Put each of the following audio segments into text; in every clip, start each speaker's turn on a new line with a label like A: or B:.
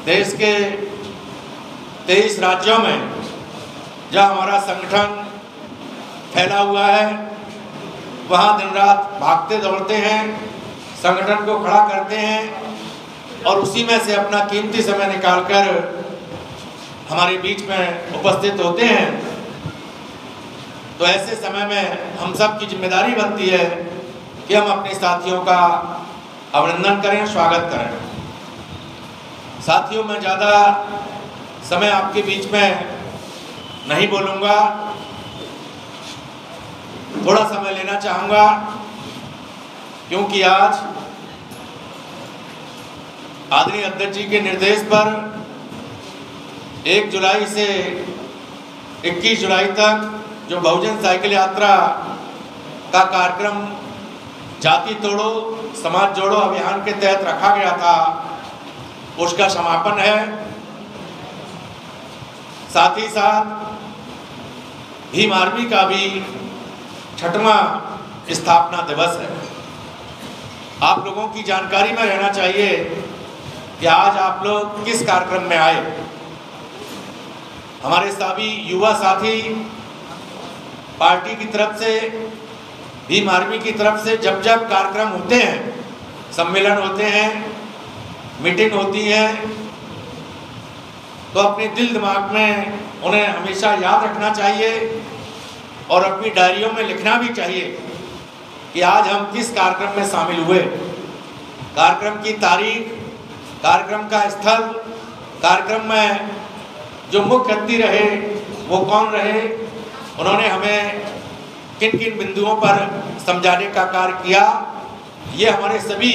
A: देश के 23 राज्यों में जहाँ हमारा संगठन फैला हुआ है, वहाँ दिन रात भागते दौड़ते हैं, संगठन को खड़ा करते हैं और उसी में से अपना कीमती समय निकालकर हमारे बीच में उपस्थित होते हैं। तो ऐसे समय में हम सब की जिम्मेदारी बनती है कि हम अपने साथियों का अभिनंदन करें, स्वागत करें। साथियों, मैं ज़्यादा समय आपके बीच में नहीं बोलूँगा, थोड़ा समय लेना चाहूँगा क्योंकि आज आदरणीय अध्यक्ष जी के निर्देश पर 1 जुलाई से 21 जुलाई तक जो बहुजन साइकिल यात्रा का कार्यक्रम जाति तोड़ो समाज जोड़ो अभियान के तहत रखा गया था, उसका समापन है। साथ ही साथ भीम आर्मी का भी 6वां स्थापना दिवस है। आप लोगों की जानकारी में रहना चाहिए कि आज आप लोग किस कार्यक्रम में आए। हमारे सभी युवा साथी पार्टी की तरफ से, भीम आर्मी की तरफ से जब जब कार्यक्रम होते हैं, सम्मेलन होते हैं, मीटिंग होती है, तो अपने दिल दिमाग में उन्हें हमेशा याद रखना चाहिए और अपनी डायरियों में लिखना भी चाहिए कि आज हम किस कार्यक्रम में शामिल हुए। कार्यक्रम की तारीख, कार्यक्रम का स्थल, कार्यक्रम में जो मुख्य अतिथि रहे वो कौन रहे, उन्होंने हमें किन किन बिंदुओं पर समझाने का कार्य किया, ये हमारे सभी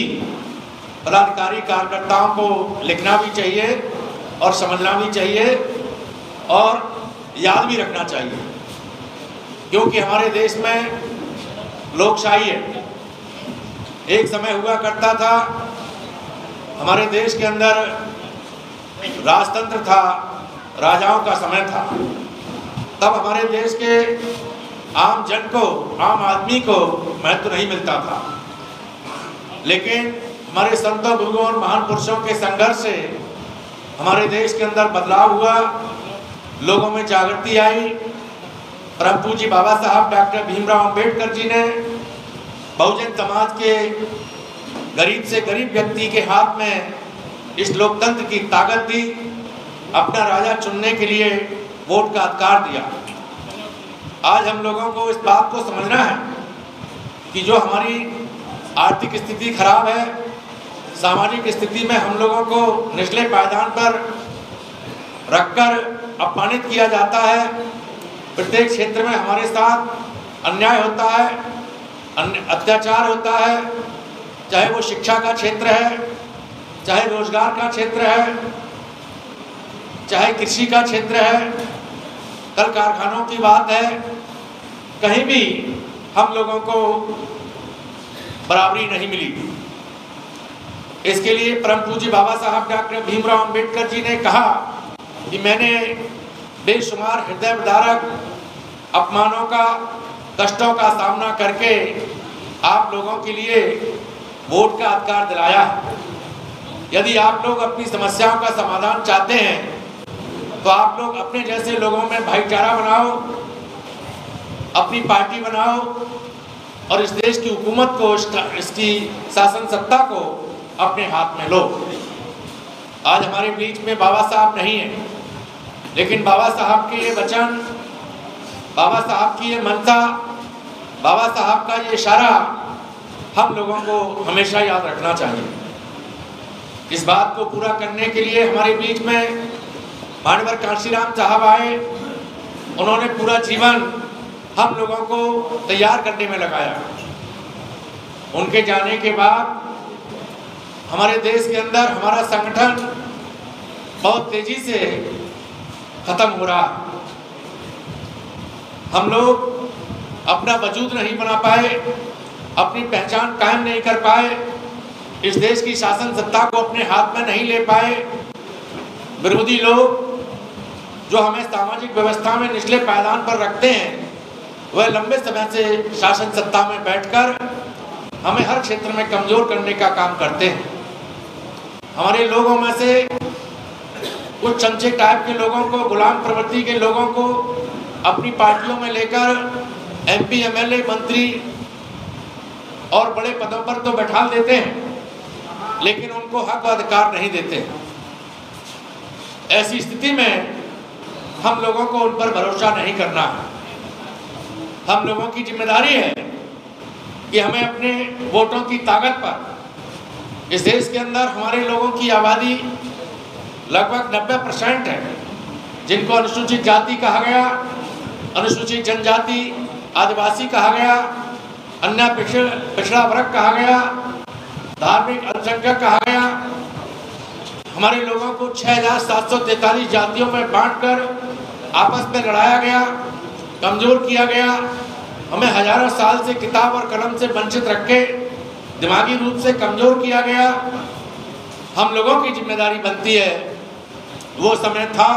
A: पदाधिकारी कार्यकर्ताओं को लिखना भी चाहिए और समझना भी चाहिए और याद भी रखना चाहिए, क्योंकि हमारे देश में लोकशाही है। एक समय हुआ करता था हमारे देश के अंदर राजतंत्र था, राजाओं का समय था। तब हमारे देश के आम जन को, आम आदमी को महत्व नहीं मिलता था, लेकिन हमारे संतों, गुरुओं और महान पुरुषों के संघर्ष से हमारे देश के अंदर बदलाव हुआ, लोगों में जागृति आई। परम पूज्य बाबा साहब डॉक्टर भीमराव अंबेडकर जी ने बहुजन समाज के गरीब से गरीब व्यक्ति के हाथ में इस लोकतंत्र की ताकत दी, अपना राजा चुनने के लिए वोट का अधिकार दिया। आज हम लोगों को इस बात को समझना है कि जो हमारी आर्थिक स्थिति खराब है, सामाजिक स्थिति में हम लोगों को निचले पायदान पर रखकर अपमानित किया जाता है। प्रत्येक क्षेत्र में हमारे साथ अन्याय होता है, अत्याचार होता है, चाहे वो शिक्षा का क्षेत्र है, चाहे रोजगार का क्षेत्र है, चाहे कृषि का क्षेत्र है, कल कारखानों की बात है, कहीं भी हम लोगों को बराबरी नहीं मिली। इसके लिए परम पूज्य बाबा साहब डॉक्टर भीमराव अंबेडकर जी ने कहा कि मैंने बेशुमार हृदय विदारक अपमानों का, कष्टों का सामना करके आप लोगों के लिए वोट का अधिकार दिलाया है। यदि आप लोग अपनी समस्याओं का समाधान चाहते हैं तो आप लोग अपने जैसे लोगों में भाईचारा बनाओ, अपनी पार्टी बनाओ और इस देश की हुकूमत को, इसकी शासन सत्ता को अपने हाथ में लो। आज हमारे बीच में बाबा साहब नहीं है, लेकिन बाबा साहब के ये वचन, बाबा साहब की ये मंशा, बाबा साहब का ये इशारा हम लोगों को हमेशा याद रखना चाहिए। इस बात को पूरा करने के लिए हमारे बीच में मानवर कांशीराम साहब आए। उन्होंने पूरा जीवन हम लोगों को तैयार करने में लगाया। उनके जाने के बाद हमारे देश के अंदर हमारा संगठन बहुत तेजी से खत्म हो रहा। हम लोग अपना वजूद नहीं बना पाए, अपनी पहचान कायम नहीं कर पाए, इस देश की शासन सत्ता को अपने हाथ में नहीं ले पाए। विरोधी लोग जो हमें सामाजिक व्यवस्था में निचले पायदान पर रखते हैं, वह लंबे समय से शासन सत्ता में बैठकर हमें हर क्षेत्र में कमजोर करने का काम करते हैं। हमारे लोगों में से कुछ चमचे टाइप के लोगों को, गुलाम प्रवृत्ति के लोगों को अपनी पार्टियों में लेकर एमपी, एमएलए, मंत्री और बड़े पदों पर तो बैठा देते हैं, लेकिन उनको हक व अधिकार नहीं देते। ऐसी स्थिति में हम लोगों को उन पर भरोसा नहीं करना है। हम लोगों की जिम्मेदारी है कि हमें अपने वोटों की ताकत पर, इस देश के अंदर हमारे लोगों की आबादी लगभग 90% है, जिनको अनुसूचित जाति कहा गया, अनुसूचित जनजाति, आदिवासी कहा गया, अन्य पिछड़ा वर्ग कहा गया, धार्मिक अल्पसंख्यक कहा गया। हमारे लोगों को 6,743 जातियों में बांटकर आपस में लड़ाया गया, कमजोर किया गया। हमें हजारों साल से किताब और कलम से वंचित रख के दिमागी रूप से कमजोर किया गया। हम लोगों की जिम्मेदारी बनती है, वो समय था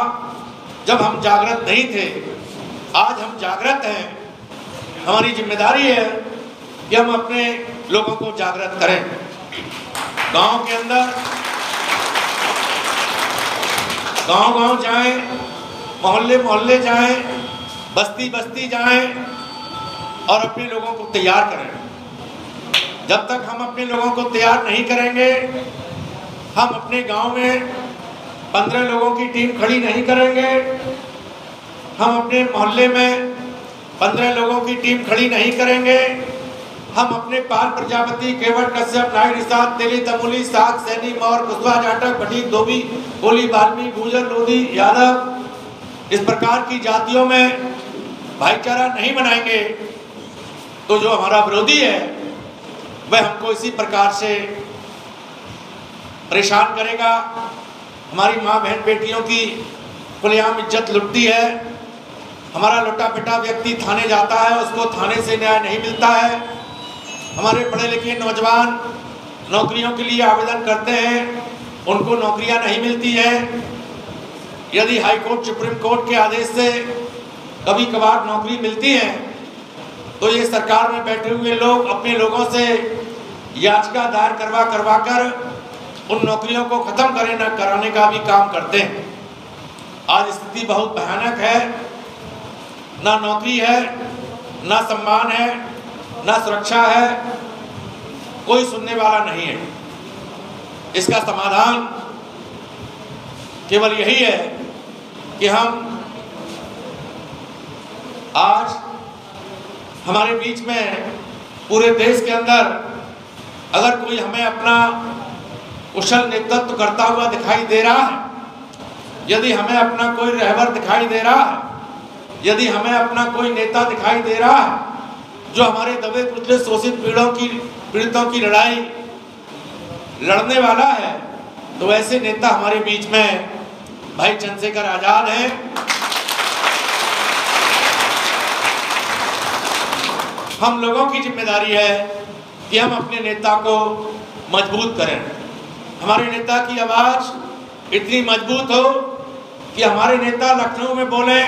A: जब हम जागृत नहीं थे, आज हम जागृत हैं। हमारी जिम्मेदारी है कि हम अपने लोगों को जागृत करें। गांव के अंदर गांव जाएं, मोहल्ले मोहल्ले जाएं, बस्ती बस्ती जाएं और अपने लोगों को तैयार करें। जब तक हम अपने लोगों को तैयार नहीं करेंगे, हम अपने गांव में 15 लोगों की टीम खड़ी नहीं करेंगे, हम अपने मोहल्ले में 15 लोगों की टीम खड़ी नहीं करेंगे, हम अपने पाल प्रजापति, केवट, कश्यप, नाई, निषाद, तेली, तमोली, साग, सैनी, मौर्य, कुशवाहा, जाटक, भटीक, धोबी, कोली, बाल्मी, गुर्जर, लोधी, यादव, इस प्रकार की जातियों में भाईचारा नहीं बनाएंगे तो जो हमारा विरोधी है वह हमको इसी प्रकार से परेशान करेगा। हमारी माँ बहन बेटियों की खुलेआम इज्जत लुटती है। हमारा लुटा पिटा व्यक्ति थाने जाता है, उसको थाने से न्याय नहीं मिलता है। हमारे पढ़े लिखे नौजवान नौकरियों के लिए आवेदन करते हैं, उनको नौकरियां नहीं मिलती है। यदि हाई कोर्ट, सुप्रीम कोर्ट के आदेश से कभी कभार नौकरी मिलती है तो ये सरकार में बैठे हुए लोग अपने लोगों से याचिका दायर करवा कर उन नौकरियों को खत्म कराने का भी काम करते हैं। आज स्थिति बहुत भयानक है, ना नौकरी है, ना सम्मान है, ना सुरक्षा है, कोई सुनने वाला नहीं है। इसका समाधान केवल यही है कि हम आज हमारे बीच में पूरे देश के अंदर अगर कोई हमें अपना कुशल नेतृत्व करता हुआ दिखाई दे रहा है, यदि हमें अपना कोई रहबर दिखाई दे रहा है, यदि हमें अपना कोई नेता दिखाई दे रहा है जो हमारे दबे कुचले शोषित पीड़ितों की लड़ाई लड़ने वाला है, तो ऐसे नेता हमारे बीच में भाई चंद्रशेखर आजाद हैं। हम लोगों की जिम्मेदारी है कि हम अपने नेता को मजबूत करें। हमारे नेता की आवाज इतनी मजबूत हो कि हमारे नेता लखनऊ में बोले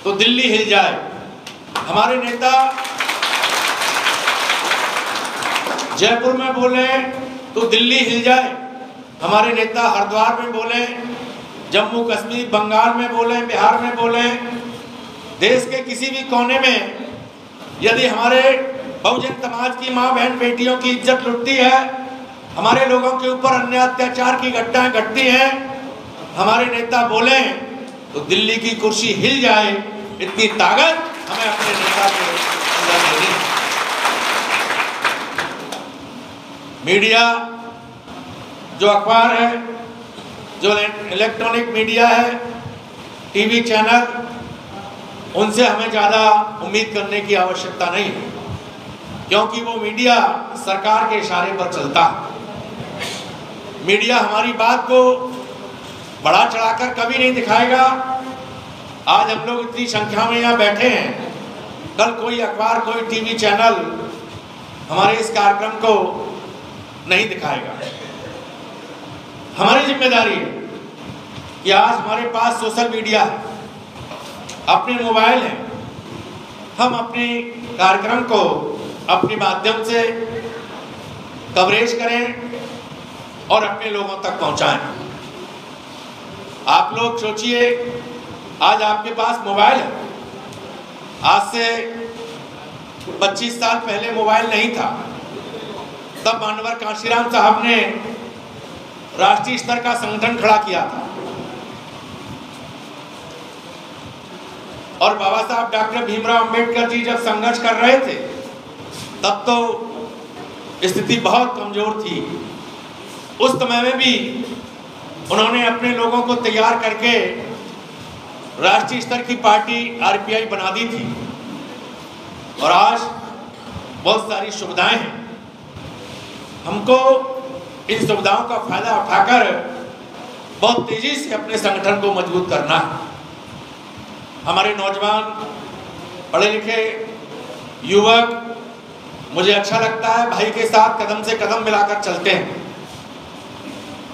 A: तो दिल्ली हिल जाए, हमारे नेता जयपुर में बोले तो दिल्ली हिल जाए, हमारे नेता हरिद्वार में बोले, जम्मू कश्मीर, बंगाल में बोले, बिहार में बोले, देश के किसी भी कोने में यदि हमारे बहुजन समाज की माँ बहन बेटियों की इज्जत लुटती है, हमारे लोगों के ऊपर अन्य अत्याचार की घटनाएं घटती हैं, हमारे नेता बोले तो दिल्ली की कुर्सी हिल जाए, इतनी ताकत हमें अपने नेता के अंदर मिली। मीडिया, जो अखबार है, जो इलेक्ट्रॉनिक मीडिया है, टीवी चैनल, उनसे हमें ज़्यादा उम्मीद करने की आवश्यकता नहीं है, क्योंकि वो मीडिया सरकार के इशारे पर चलता है। मीडिया हमारी बात को बढ़ा चढ़ाकर कभी नहीं दिखाएगा। आज हम लोग इतनी संख्या में यहाँ बैठे हैं, कल कोई अखबार, कोई टीवी चैनल हमारे इस कार्यक्रम को नहीं दिखाएगा। हमारी जिम्मेदारी है कि आज हमारे पास सोशल मीडिया है, अपने मोबाइल हैं, हम अपने कार्यक्रम को अपने माध्यम से कवरेज करें और अपने लोगों तक पहुंचाएं। आप लोग सोचिए, आज आपके पास मोबाइल है। आज से 25 साल पहले मोबाइल नहीं था। तब मानवर कांशीराम साहब ने राष्ट्रीय स्तर का संगठन खड़ा किया था और बाबा साहब डॉक्टर भीमराव अंबेडकर जी जब संघर्ष कर रहे थे तब तो स्थिति बहुत कमजोर थी। उस समय में भी उन्होंने अपने लोगों को तैयार करके राष्ट्रीय स्तर की पार्टी आरपीआई बना दी थी और आज बहुत सारी सुविधाएं हैं। हमको इन सुविधाओं का फायदा उठाकर बहुत तेजी से अपने संगठन को मजबूत करना है। हमारे नौजवान, पढ़े लिखे युवक, मुझे अच्छा लगता है भाई के साथ कदम से कदम मिलाकर चलते हैं,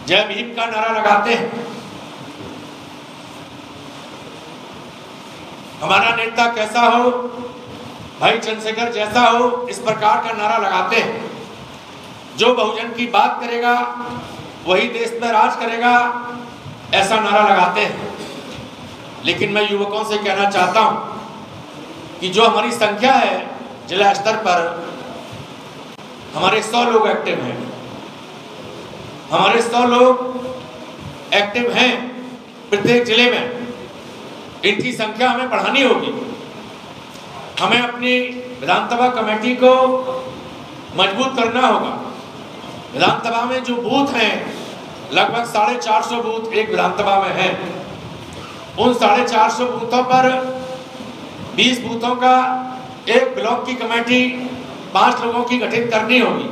A: जय भीम का नारा लगाते हैं। हमारा नेता कैसा हो, भाई चंद्रशेखर जैसा हो, इस प्रकार का नारा लगाते हैं। जो बहुजन की बात करेगा वही देश में राज करेगा, ऐसा नारा लगाते हैं। लेकिन मैं युवकों से कहना चाहता हूं कि जो हमारी संख्या है जिला स्तर पर, हमारे 100 लोग एक्टिव हैं। हमारे 100 लोग एक्टिव हैं प्रत्येक जिले में। इनकी संख्या हमें बढ़ानी होगी। हमें अपनी विधानसभा कमेटी को मजबूत करना होगा। विधानसभा में जो बूथ हैं, लगभग 450 बूथ एक विधानसभा में हैं। उन 450 बूथों पर 20 बूथों का एक ब्लॉक की कमेटी 5 लोगों की गठित करनी होगी।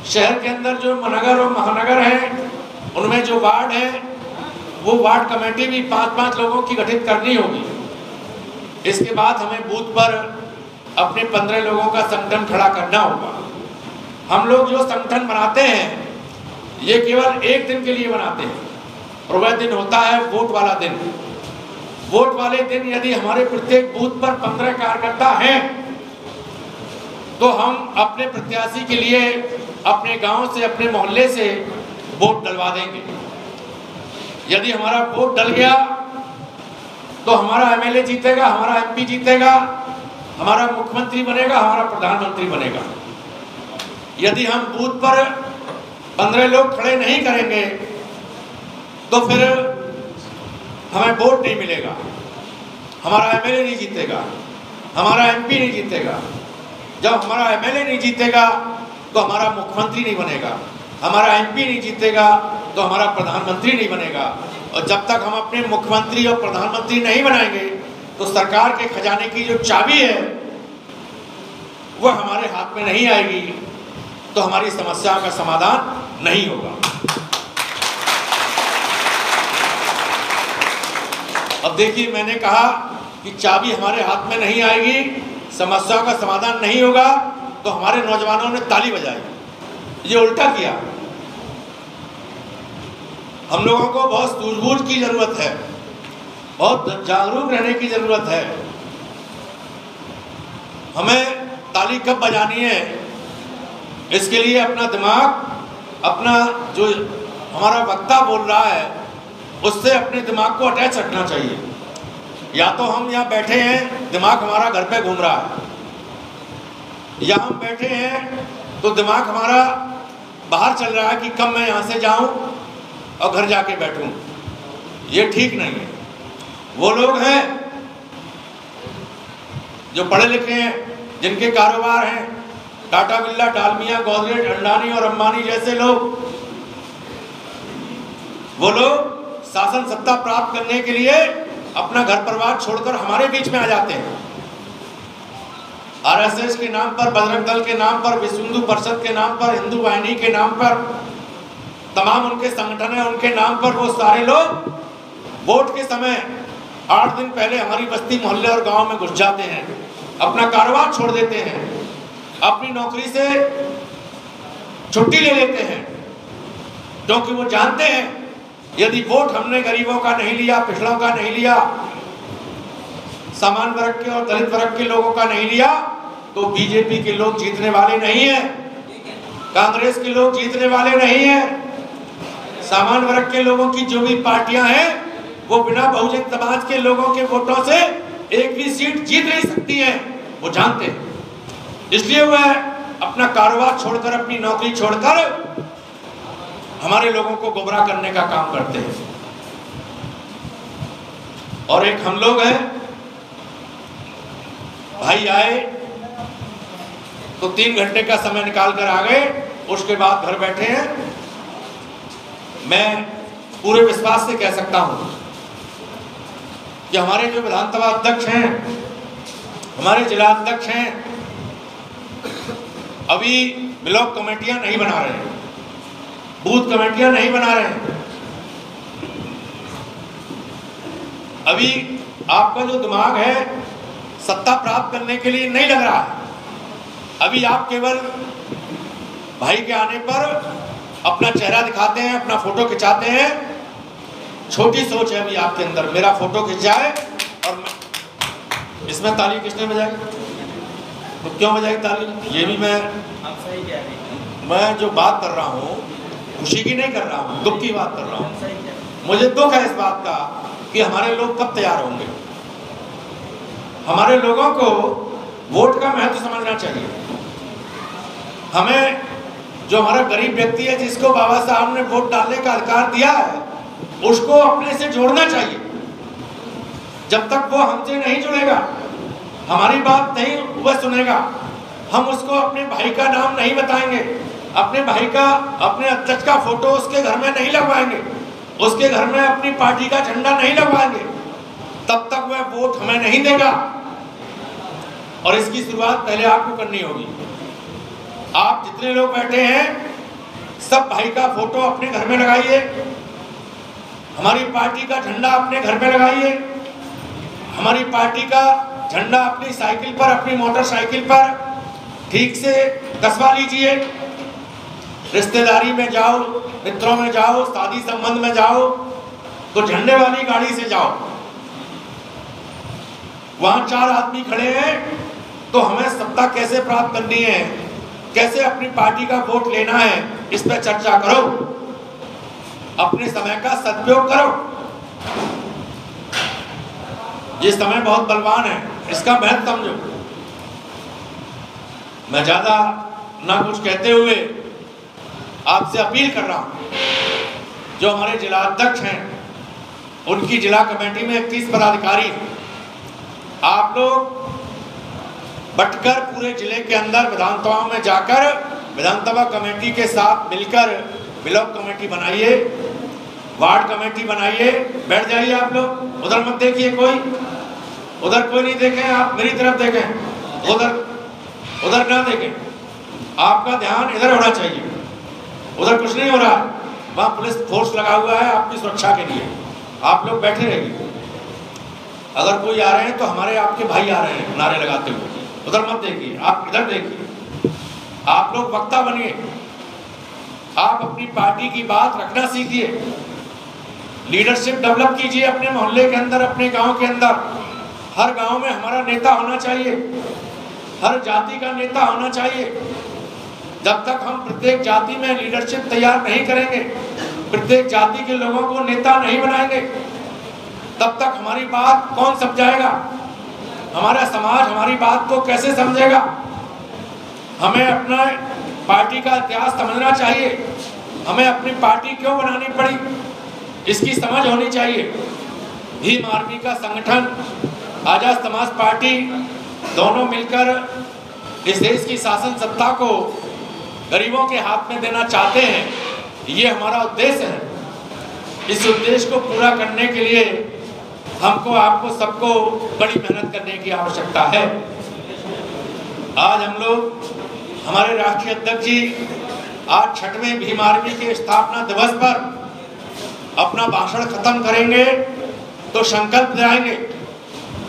A: शहर के अंदर जो नगर और महानगर हैं, उनमें जो वार्ड हैं, वो वार्ड कमेटी भी 5-5 लोगों की गठित करनी होगी। इसके बाद हमें बूथ पर अपने 15 लोगों का संगठन खड़ा करना होगा। हम लोग जो संगठन बनाते हैं ये केवल एक दिन के लिए बनाते हैं और वह दिन होता है वोट वाला दिन। वोट वाले दिन यदि हमारे प्रत्येक बूथ पर 15 कार्यकर्ता हैं तो हम अपने प्रत्याशी के लिए अपने गांव से, अपने मोहल्ले से वोट डलवा देंगे। यदि हमारा वोट डल गया तो हमारा एमएलए जीतेगा, हमारा एमपी जीतेगा, हमारा मुख्यमंत्री बनेगा, हमारा प्रधानमंत्री बनेगा। यदि हम बूथ पर 15 लोग खड़े नहीं करेंगे तो फिर हमें वोट नहीं मिलेगा, हमारा एमएलए नहीं जीतेगा, हमारा एमपी नहीं जीतेगा। जब हमारा एमएलए नहीं जीतेगा तो हमारा मुख्यमंत्री नहीं बनेगा, हमारा एमपी नहीं जीतेगा तो हमारा प्रधानमंत्री नहीं बनेगा। और जब तक हम अपने मुख्यमंत्री और प्रधानमंत्री नहीं बनाएंगे तो सरकार के खजाने की जो चाबी है वह हमारे हाथ में नहीं आएगी, तो हमारी समस्याओं का समाधान नहीं होगा। अब देखिए, मैंने कहा कि चाबी हमारे हाथ में नहीं आएगी, समस्याओं का समाधान नहीं होगा, तो हमारे नौजवानों ने ताली बजाई। ये उल्टा किया। हम लोगों को बहुत सूझबूझ की जरूरत है, बहुत जागरूक रहने की जरूरत है। हमें ताली कब बजानी है, इसके लिए अपना दिमाग, अपना जो हमारा वक्ता बोल रहा है उससे अपने दिमाग को अटैच रखना चाहिए। या तो हम यहाँ बैठे हैं, दिमाग हमारा घर पे घूम रहा है, या हम बैठे हैं तो दिमाग हमारा बाहर चल रहा है कि कब मैं यहाँ से जाऊँ और घर जाके बैठूं। ये ठीक नहीं है। वो लोग हैं जो पढ़े लिखे हैं, जिनके कारोबार हैं, टाटा बिरला, डालमिया, गोदरेज, अंडानी और अंबानी जैसे लोग, वो लोग शासन सत्ता प्राप्त करने के लिए अपना घर परिवार छोड़कर हमारे बीच में आ जाते हैं। आरएसएस के नाम पर, बजरंग दल के नाम पर, विश्व हिंदू परिषद के नाम पर, हिंदू वाहिनी के नाम पर, तमाम उनके संगठन है, उनके नाम पर वो सारे लोग वोट के समय 8 दिन पहले हमारी बस्ती, मोहल्ले और गांव में घुस जाते हैं, अपना कारोबार छोड़ देते हैं, अपनी नौकरी से छुट्टी ले लेते हैं, क्योंकि वो जानते हैं यदि वोट हमने गरीबों का नहीं लिया, पिछड़ों का नहीं लिया, सामान्य वर्ग के और दलित वर्ग के लोगों का नहीं लिया, तो बीजेपी के लोग जीतने वाले नहीं हैं, कांग्रेस के लोग जीतने वाले नहीं हैं। सामान्य वर्ग के लोगों की जो भी पार्टियां हैं वो बिना बहुजन समाज के लोगों के वोटों से एक भी सीट जीत नहीं सकती है, वो जानते हैं। इसलिए वह अपना कारोबार छोड़कर, अपनी नौकरी छोड़कर हमारे लोगों को गुमराह करने का काम करते हैं। और एक हम लोग हैं, भाई आए तो 3 घंटे का समय निकाल कर आ गए, उसके बाद घर बैठे हैं। मैं पूरे विश्वास से कह सकता हूं कि हमारे जो विधानसभा अध्यक्ष हैं, हमारे जिला अध्यक्ष हैं, अभी ब्लॉक कमेटियां नहीं बना रहे हैं, बूथ कमेटियां नहीं बना रहे हैं। अभी आपका जो दिमाग है सत्ता प्राप्त करने के लिए नहीं लग रहा है। अभी आप केवल भाई के आने पर अपना चेहरा दिखाते हैं, अपना फोटो खिंचाते हैं। छोटी सोच है अभी आपके अंदर, मेरा फोटो खिंच जाए और इसमें ताली किसने बजाई, तो क्यों बजाई ताली? ये भी मैं जो बात कर रहा हूँ खुशी की नहीं कर रहा हूँ, दुख की बात कर रहा हूँ। मुझे दुख है इस बात का कि हमारे लोग कब तैयार होंगे। हमारे लोगों को वोट का महत्व समझना चाहिए। हमें जो हमारा गरीब व्यक्ति है, जिसको बाबा साहब ने वोट डालने का अधिकार दिया है, उसको अपने से जोड़ना चाहिए। जब तक वो हमसे नहीं जुड़ेगा, हमारी बात नहीं वह सुनेगा, हम उसको अपने भाई का नाम नहीं बताएंगे, अपने भाई का, अपने अध्यक्ष का फोटो उसके घर में नहीं लगवाएंगे, उसके घर में अपनी पार्टी का झंडा नहीं लगवाएंगे, तब तक वह वोट हमें नहीं देगा। और इसकी शुरुआत पहले आपको करनी होगी। आप जितने लोग बैठे हैं सब भाई का फोटो अपने घर में लगाइए, हमारी पार्टी का झंडा अपने घर में लगाइए, हमारी पार्टी का झंडा अपनी साइकिल पर, अपनी मोटरसाइकिल पर ठीक से कसवा लीजिए। रिश्तेदारी में जाओ, मित्रों में जाओ, शादी संबंध में जाओ तो झंडे वाली गाड़ी से जाओ। वहां 4 आदमी खड़े हैं तो हमें सत्ता कैसे प्राप्त करनी है, कैसे अपनी पार्टी का वोट लेना है, इस पर चर्चा करो, अपने समय का सदुपयोग करो। ये समय बहुत बलवान है, इसका महत्व समझो। मैं ज्यादा ना कुछ कहते हुए आपसे अपील कर रहा हूं, जो हमारे जिला अध्यक्ष हैं उनकी जिला कमेटी में 31 पदाधिकारी हैं। आप लोग बटकर पूरे जिले के अंदर विधानसभा में जाकर विधानसभा कमेटी के साथ मिलकर ब्लॉक कमेटी बनाइए, वार्ड कमेटी बनाइए। बैठ जाइए आप लोग, उधर मत देखिए, उधर कोई नहीं देखें, आप मेरी तरफ देखें, उधर ना देखें। आपका ध्यान इधर होना चाहिए, उधर कुछ नहीं हो रहा है। वहाँ पुलिस फोर्स लगा हुआ है आपकी सुरक्षा के लिए, आप लोग बैठे रहिए। अगर कोई आ रहे हैं तो हमारे आपके भाई आ रहे हैं नारे लगाते हुए, उधर मत देखिए, आप इधर देखिए। आप लोग वक्ता बनिए, आप अपनी पार्टी की बात रखना सीखिए, लीडरशिप डेवलप कीजिए अपने मोहल्ले के अंदर, अपने गांव के अंदर। हर गांव में हमारा नेता होना चाहिए, हर जाति का नेता होना चाहिए। जब तक हम प्रत्येक जाति में लीडरशिप तैयार नहीं करेंगे, प्रत्येक जाति के लोगों को नेता नहीं बनाएंगे, तब तक हमारी बात कौन समझाएगा, हमारा समाज हमारी बात को कैसे समझेगा। हमें अपना पार्टी का इतिहास समझना चाहिए, हमें अपनी पार्टी क्यों बनानी पड़ी, इसकी समझ होनी चाहिए। भीम आर्मी का संगठन, आजाद समाज पार्टी, दोनों मिलकर इस देश की शासन सत्ता को गरीबों के हाथ में देना चाहते हैं। ये हमारा उद्देश्य है। इस उद्देश्य को पूरा करने के लिए हमको, आपको, सबको बड़ी मेहनत करने की आवश्यकता है। आज हम लोग, हमारे राष्ट्रीय अध्यक्ष जी आज 6वें भीम आर्मी के स्थापना दिवस पर अपना भाषण खत्म करेंगे तो संकल्प दिलाएंगे।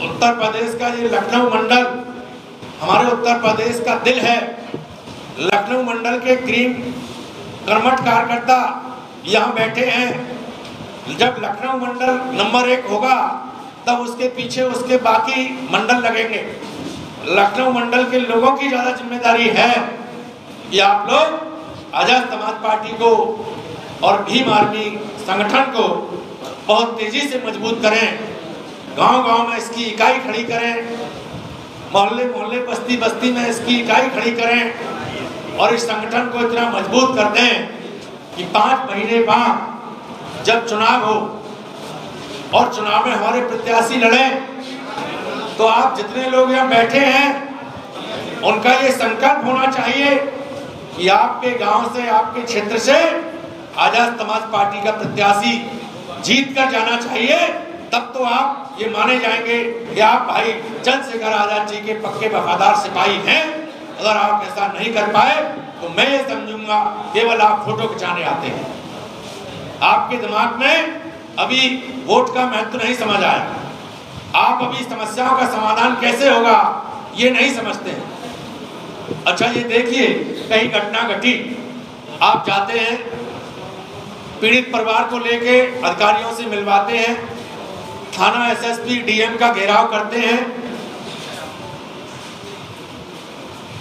A: उत्तर प्रदेश का ये लखनऊ मंडल हमारे उत्तर प्रदेश का दिल है। लखनऊ मंडल के क्रीम कर्मठ कार्यकर्ता यहाँ बैठे हैं। जब लखनऊ मंडल नंबर 1 होगा तब उसके पीछे उसके बाकी मंडल लगेंगे। लखनऊ मंडल के लोगों की ज्यादा जिम्मेदारी है कि आप लोग आजाद समाज पार्टी को और भीम आर्मी संगठन को बहुत तेजी से मजबूत करें, गांव-गांव में इसकी इकाई खड़ी करें, मोहल्ले-मोहल्ले, बस्ती-बस्ती में इसकी इकाई खड़ी करें और इस संगठन को इतना मजबूत कर दें कि 5 महीने बाद जब चुनाव हो और चुनाव में हमारे प्रत्याशी लड़े तो आप जितने लोग यहाँ बैठे हैं उनका ये संकल्प होना चाहिए कि आपके गांव से, आपके क्षेत्र से आजाद समाज पार्टी का प्रत्याशी जीत कर जाना चाहिए। तब तो आप ये माने जाएंगे कि आप भाई चंद्रशेखर आजाद जी के पक्के वफादार सिपाही हैं। अगर आप ऐसा नहीं कर पाए तो मैं ये समझूंगा केवल आप फोटो खिंचाने आते हैं। आपके दिमाग में अभी वोट का महत्व नहीं समझ आया, आप अभी समस्याओं का समाधान कैसे होगा ये नहीं समझते हैं। अच्छा ये देखिए, कहीं घटना घटी, आप जाते हैं, पीड़ित परिवार को लेके अधिकारियों से मिलवाते हैं, थाना एसएसपी डीएम का घेराव करते हैं,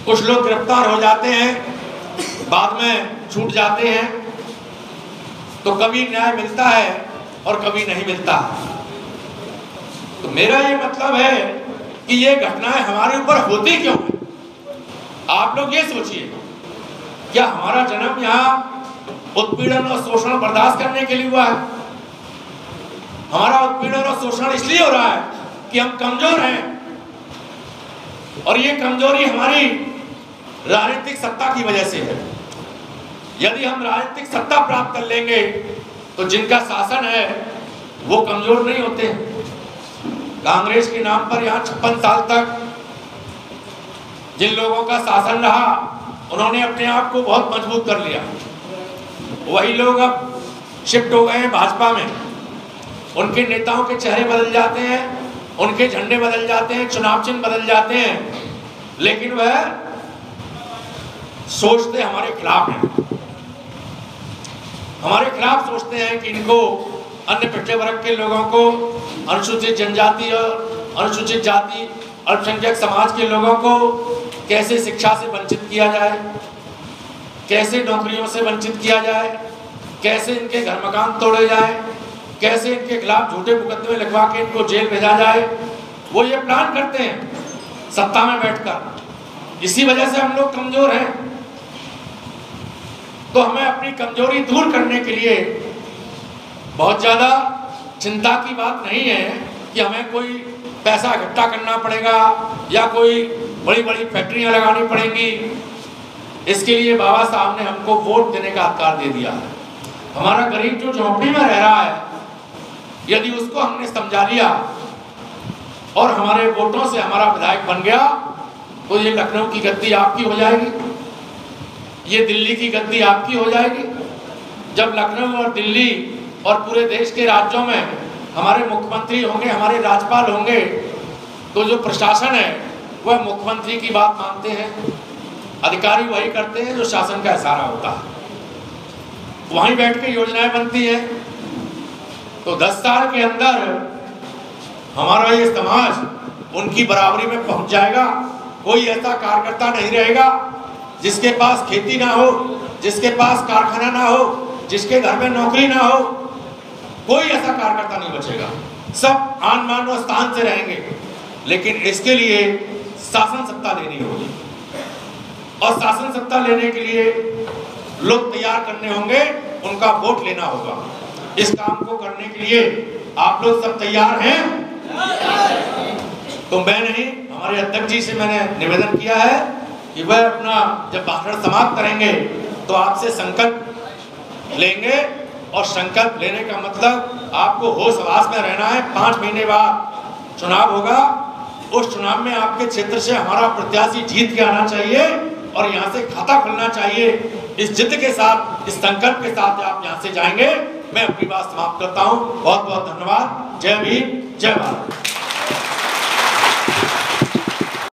A: कुछ लोग गिरफ्तार हो जाते हैं, बाद में छूट जाते हैं, तो कभी न्याय मिलता है और कभी नहीं मिलता। तो मेरा ये मतलब है कि ये घटनाएं हमारे ऊपर होती क्यों है? आप लोग ये सोचिए, क्या हमारा जन्म यहाँ उत्पीड़न और शोषण बर्दाश्त करने के लिए हुआ है? हमारा उत्पीड़न और शोषण इसलिए हो रहा है कि हम कमजोर हैं और ये कमजोरी हमारी राजनीतिक सत्ता की वजह से है। यदि हम राजनीतिक सत्ता प्राप्त कर लेंगे तो जिनका शासन है वो कमजोर नहीं होते। कांग्रेस के नाम पर यहाँ 56 साल तक जिन लोगों का शासन रहा उन्होंने अपने आप को बहुत मजबूत कर लिया। वही लोग अब शिफ्ट हो गए हैं भाजपा में, उनके नेताओं के चेहरे बदल जाते हैं, उनके झंडे बदल जाते हैं, चुनाव चिन्ह बदल जाते हैं, लेकिन वह सोचते हमारे खिलाफ हैं, हमारे खिलाफ सोचते हैं कि इनको, अन्य पिछड़े वर्ग के लोगों को, अनुसूचित जनजाति और अनुसूचित जाति अल्पसंख्यक समाज के लोगों को कैसे शिक्षा से वंचित किया जाए, कैसे नौकरियों से वंचित किया जाए, कैसे इनके घर मकान तोड़े जाए, कैसे इनके खिलाफ झूठे मुकदमे लिखवा के इनको जेल भेजा जाए, वो ये प्लान करते हैं सत्ता में बैठकर। इसी वजह से हम लोग कमजोर हैं। तो हमें अपनी कमजोरी दूर करने के लिए बहुत ज़्यादा चिंता की बात नहीं है कि हमें कोई पैसा इकट्ठा करना पड़ेगा या कोई बड़ी बड़ी फैक्ट्रियां लगानी पड़ेंगी। इसके लिए बाबा साहब ने हमको वोट देने का अधिकार दे दिया है। हमारा गरीब जो झोंपड़ी में रह रहा है, यदि उसको हमने समझा लिया और हमारे वोटों से हमारा विधायक बन गया तो ये लखनऊ की गद्दी आपकी हो जाएगी, ये दिल्ली की गद्दी आपकी हो जाएगी। जब लखनऊ और दिल्ली और पूरे देश के राज्यों में हमारे मुख्यमंत्री होंगे, हमारे राज्यपाल होंगे, तो जो प्रशासन है वह मुख्यमंत्री की बात मानते हैं, अधिकारी वही करते हैं जो शासन का इशारा होता है, वहीं बैठ के योजनाएं बनती हैं। तो 10 साल के अंदर हमारा ये समाज उनकी बराबरी में पहुंच जाएगा। कोई ऐसा कार्यकर्ता नहीं रहेगा जिसके पास खेती ना हो, जिसके पास कारखाना ना हो, जिसके घर में नौकरी ना हो, कोई ऐसा कार्यकर्ता नहीं बचेगा। सब आन मान और स्थान से रहेंगे, लेकिन इसके लिए शासन सत्ता लेनी होगी और शासन सत्ता लेने के लिए लोग तैयार करने होंगे, उनका वोट लेना होगा। इस काम को करने के लिए आप लोग सब तैयार हैं? तो मैं नहीं, हमारे अध्यक्ष जी से मैंने निवेदन किया है कि वह अपना जब भाषण समाप्त करेंगे तो आपसे संकल्प लेंगे, और संकल्प लेने का मतलब आपको होश हवास में रहना है। 5 महीने बाद चुनाव होगा, उस चुनाव में आपके क्षेत्र से हमारा प्रत्याशी जीत के आना चाहिए और यहाँ से खाता खुलना चाहिए। इस जिद के साथ, इस संकल्प के साथ आप यहाँ से जाएंगे। मैं अपनी बात समाप्त करता हूँ। बहुत बहुत धन्यवाद। जय भीम, जय भारत।